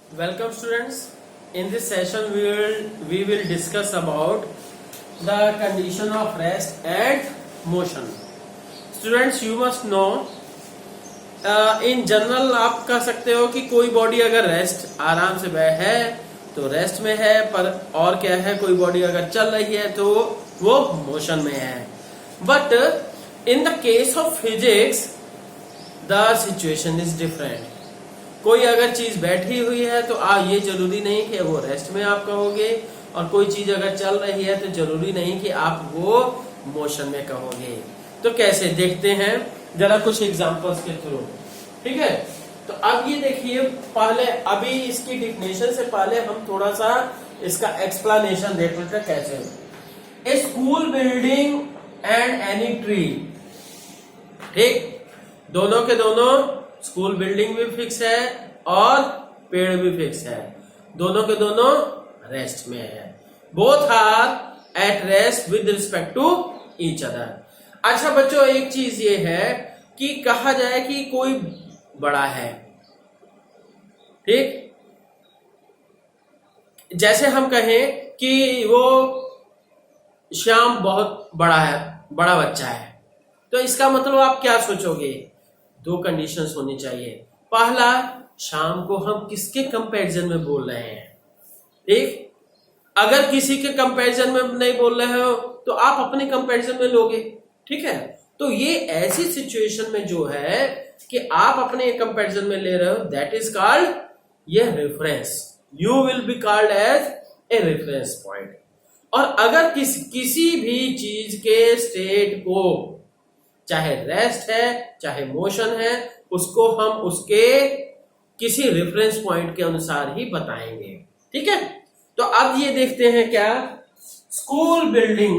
Welcome students. In this session we will discuss about the condition of rest and motion. Students, you must know in general आप कह सकते हो कि कोई body अगर rest आराम से है तो रेस्ट में है, पर और क्या है, कोई बॉडी अगर चल रही है तो वो मोशन में है. But in the case of physics the situation is different. कोई अगर चीज बैठी हुई है तो ये जरूरी नहीं कि वो रेस्ट में आप कहोगे, और कोई चीज अगर चल रही है तो जरूरी नहीं कि आप वो मोशन में कहोगे. तो कैसे देखते हैं जरा कुछ एग्जांपल्स के थ्रू. ठीक है, तो अब ये देखिए, पहले अभी इसकी डिफिनेशन से पहले हम थोड़ा सा इसका एक्सप्लेनेशन देख लेते हैं कैसे. A school building and any tree. ठीक, दोनों के दोनों, स्कूल बिल्डिंग भी फिक्स है और पेड़ भी फिक्स है, दोनों के दोनों रेस्ट में है. Both are at rest with respect to each other. अच्छा बच्चों, एक चीज ये है कि कहा जाए कि कोई बड़ा है. ठीक, जैसे हम कहें कि वो श्याम बहुत बड़ा है, बड़ा बच्चा है, तो इसका मतलब आप क्या सोचोगे? दो कंडीशंस होनी चाहिए. पहला, शाम को हम किसके कंपैरिजन में बोल रहे हैं. ठीक, अगर किसी के कंपैरिजन में नहीं बोल रहे हो तो आप अपने कंपैरिजन में लोगे. ठीक है, तो ये ऐसी सिचुएशन में जो है कि आप अपने कंपैरिजन में ले रहे हो, दैट इज कॉल्ड ये reference. You will be called as a reference point. और अगर किसी भी चीज के स्टेट को, चाहे रेस्ट है चाहे मोशन है, उसको हम उसके किसी रेफरेंस पॉइंट के अनुसार ही बताएंगे. ठीक है, तो अब ये देखते हैं क्या, school building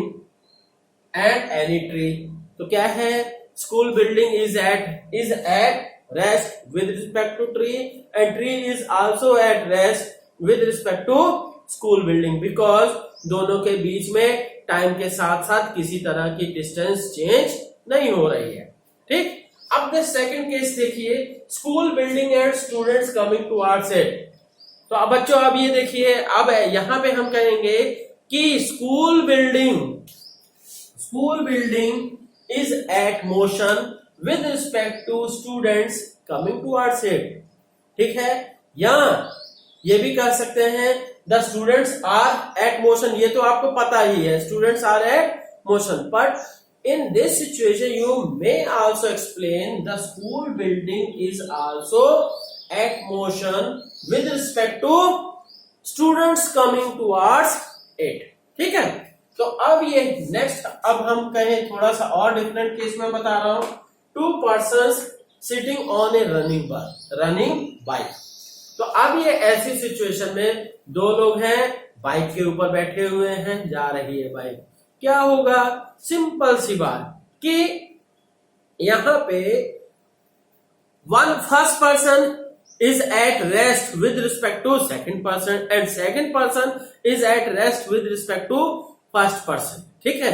and any tree. तो क्या है, school building is at rest with respect to tree, and tree is also at rest with respect to school building, because दोनों के बीच में टाइम के साथ साथ किसी तरह की डिस्टेंस चेंज नहीं हो रही है. ठीक, अब द सेकंड केस देखिए, school building and students coming towards it. तो अब बच्चों, अब ये देखिए, अब यहां पे हम कहेंगे कि school building is at motion with respect to students coming towards it. ठीक है, या ये भी कह सकते हैं the students are at motion. ये तो आपको पता ही है, students are at motion. But in this situation you may also explain the school building is also at motion with respect to students coming towards it. ठीक है, तो अब ये नेक्स्ट, अब हम कहें थोड़ा सा और डिफरेंट केस में बता रहा हूं. To persons sitting on A running bike. तो अब ये ऐसी सिचुएशन में दो लोग हैं, बाइक के ऊपर बैठे हुए हैं, जा रही है बाइक. क्या होगा, सिंपल सी बात कि यहां पे first person is at rest with respect to second person, and second person is at rest with respect to first person. ठीक है,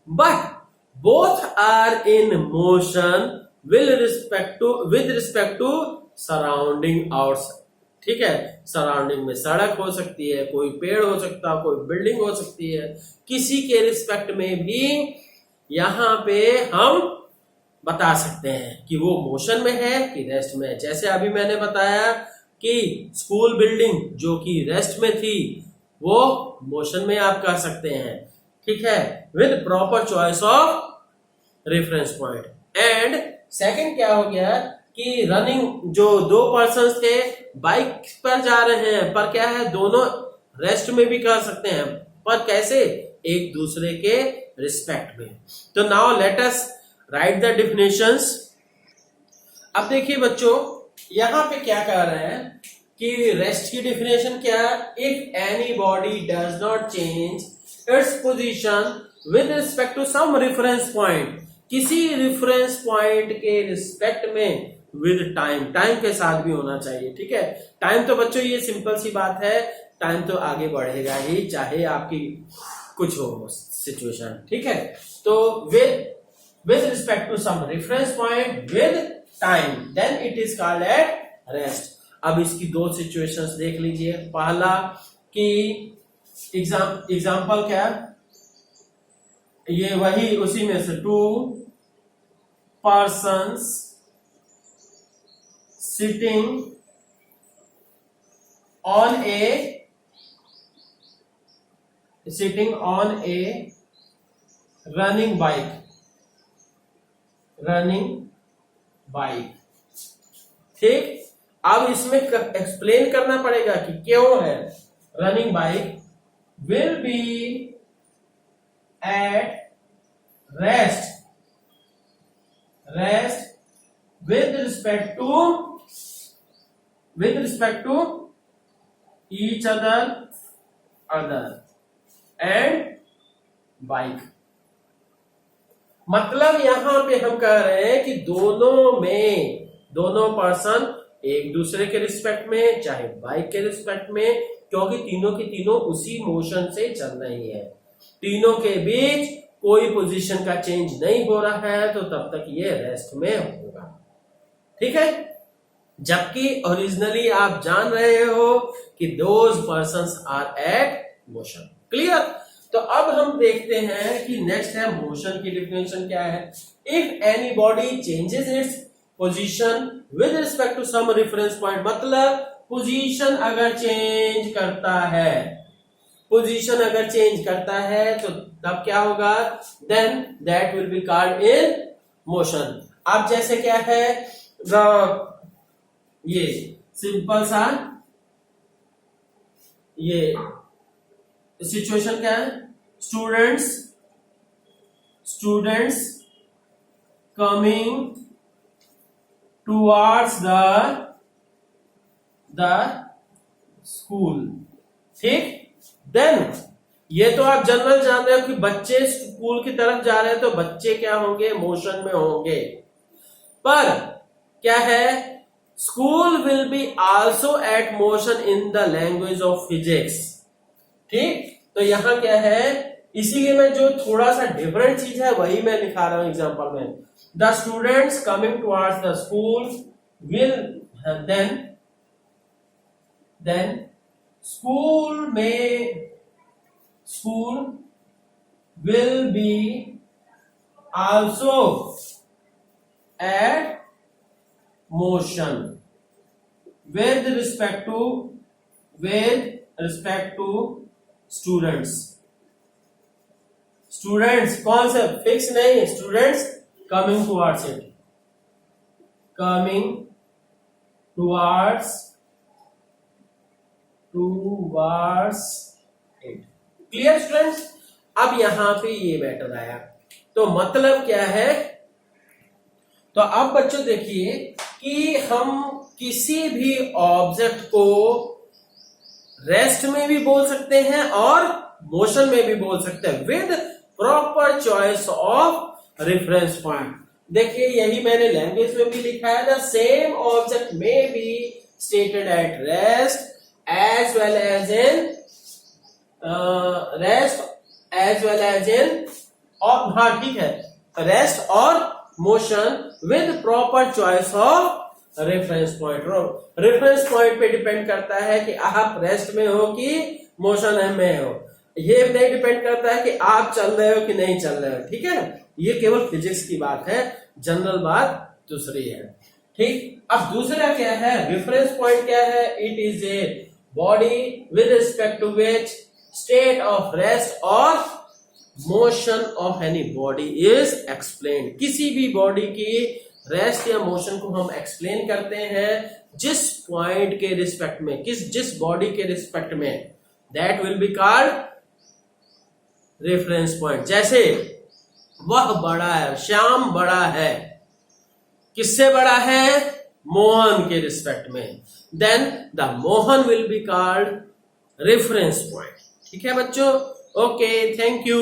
but both are in motion with respect to surrounding outside. ठीक है, surrounding में सड़क हो सकती है, कोई पेड़ हो सकता है, कोई बिल्डिंग हो सकती है, किसी के रिस्पेक्ट में भी यहां पे हम बता सकते हैं कि वो मोशन में है कि रेस्ट में है. जैसे अभी मैंने बताया कि स्कूल बिल्डिंग जो कि रेस्ट में थी वो मोशन में आप कह सकते हैं. ठीक है, with proper choice of reference point. And second क्या हो गया कि रनिंग, जो दो पर्सन्स थे बाइक पर जा रहे हैं, पर क्या है, दोनों रेस्ट में भी कर सकते हैं, पर कैसे, एक दूसरे के रिस्पेक्ट में. तो now let us right the definitions. अब देखिए बच्चों, यहां पे क्या कह रहे हैं कि रेस्ट की डिफिनेशन क्या, if any body does not change its position with respect to some reference point, किसी रेफरेंस पॉइंट के रिस्पेक्ट में विद टाइम के साथ भी होना चाहिए. ठीक है, टाइम तो बच्चों ये सिंपल सी बात है, टाइम तो आगे बढ़ेगा ही चाहे आपकी कुछ हो सिचुएशन. ठीक है, तो with respect to some reference point with time, then it is called at rest. अब इसकी दो सिचुएशंस देख लीजिए। पहला कि एग्जाम्पल क्या, ये वही उसी में से 2 persons sitting on a running bike, ठीक। अब इसमें एक्सप्लेन करना पड़ेगा कि क्यों है। Running bike will be at rest with respect to each other and bike। मतलब यहां पे हम कह रहे हैं कि दोनों पर्सन एक दूसरे के रिस्पेक्ट में, चाहे बाइक के रिस्पेक्ट में, क्योंकि तीनों की तीनों उसी मोशन से चल रही है, तीनों के बीच कोई पोजीशन का चेंज नहीं हो रहा है, तो तब तक ये रेस्ट में होगा, ठीक है। जबकि ओरिजिनली आप जान रहे हो कि those persons are at motion. Clear. तो अब हम देखते हैं कि नेक्स्ट है मोशन की डिफिनेशन क्या है। If any body changes its position with respect to some reference point, मतलब पोजीशन अगर चेंज करता है तो तब क्या होगा, then that will be called in motion. अब जैसे क्या है, ये सिंपल सा ये सिचुएशन क्या है, students coming towards the school, ठीक। देन ये तो आप जनरल जान रहे हो कि बच्चे स्कूल की तरफ जा रहे हैं, तो बच्चे क्या होंगे, मोशन में होंगे। पर क्या है, school will be also at motion in the language of physics, ठीक। तो यहां क्या है, इसीलिए मैं जो थोड़ा सा डिफरेंट चीज है वही मैं दिखा रहा हूं एग्जांपल में। The students coming towards the school will, then school will be also at motion with respect to students कौन सा फिक्स नहीं, students coming towards it, clear students. अब यहां पे ये मैटर आया, तो मतलब क्या है, तो अब बच्चों देखिए कि हम किसी भी ऑब्जेक्ट को रेस्ट में भी बोल सकते हैं और मोशन में भी बोल सकते हैं with proper choice of reference point. देखिए यही मैंने लैंग्वेज में भी लिखा है, द सेम ऑब्जेक्ट में be stated at rest as well as in और हाँ ठीक है, रेस्ट और motion with proper choice of reference point. Reference point पे डिपेंड करता है कि आप रेस्ट में हो कि मोशन में हो, ये नहीं डिपेंड करता है कि आप चल रहे हो कि नहीं चल रहे हो, ठीक है। ये केवल फिजिक्स की बात है, जनरल बात दूसरी है, ठीक। अब दूसरा क्या है, रेफरेंस पॉइंट क्या है, it is a body with respect to which state of rest or motion of any body is explained। किसी भी बॉडी की रेस्ट या मोशन को हम एक्सप्लेन करते हैं जिस पॉइंट के रिस्पेक्ट में, जिस बॉडी के रिस्पेक्ट में, that will be called reference point. जैसे वह बड़ा है, श्याम बड़ा है, किससे बड़ा है, मोहन के रिस्पेक्ट में, then the Mohan will be called reference point. ठीक है बच्चों, ओके, थैंक यू।